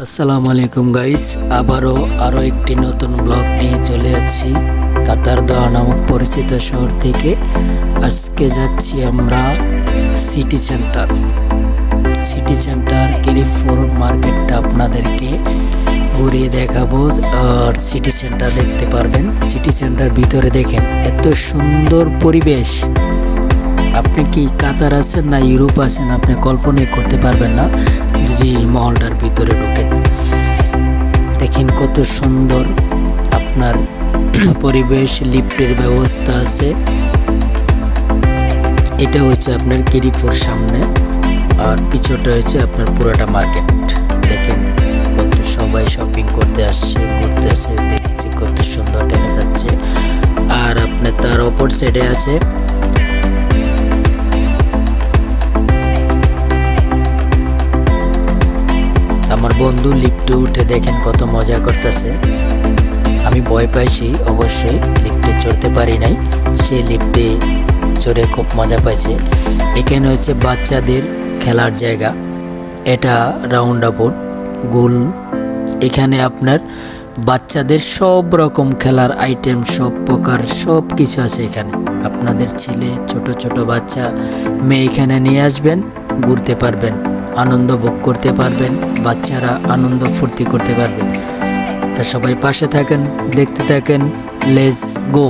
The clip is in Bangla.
আসসালামু আলাইকুম গাইস, আরো একটি নতুন ব্লগ নিয়ে চলে আসছি কাতার দোহা নামক পরিচিত শহর থেকে। আজকে যাচ্ছি আমরা সিটি সেন্টার কেরিফোর মার্কেটটা আপনাদেরকে ঘুরিয়ে দেখাবো। আর সিটি সেন্টার দেখতে পারবেন। সিটি সেন্টার ভিতরে দেখেন এত সুন্দর পরিবেশ। আপনি কি কাতার আছেন না ইউরোপ আছেন আপনি কল্পনাই করতে পারবেন না যদি এই মহলটার ভিতরে ঢুকেন। দেখেন কত সুন্দর আপনার পরিবেশ, লিফটের ব্যবস্থা আছে। এটা হচ্ছে আপনার কেরিফোর সামনে, আর পিছনটা হচ্ছে আপনার পুরাটা মার্কেট। দেখেন কত সবাই শপিং করতে আসছে, ঘুরতে আসছে, দেখছি কত সুন্দর দেখা যাচ্ছে। আর আপনার তার অপর সাইডে আছে আমার বন্ধু লিফটে উঠে, দেখেন কত মজা করতেছে। আমি ভয় পাইছি অবশ্যই, লিফটে চড়তে পারি নাই, সে লিফটে চড়ে খুব মজা পাইছে। এখানে হচ্ছে বাচ্চাদের খেলার জায়গা, এটা রাউন্ড অ্যাবাউট গোল। এখানে আপনার বাচ্চাদের সব রকম খেলার আইটেম, সব প্রকার সব কিছু আছে এখানে। আপনাদের ছেলে ছোট ছোট বাচ্চা মেয়ে এখানে নিয়ে আসবেন, ঘুরতে পারবেন, আনন্দ ভোগ করতে পারবেন, বাচ্চারা আনন্দ ফুর্তি করতে পারবে। তা সবাই পাশে থাকেন, দেখতে থাকেন, লেটস গো।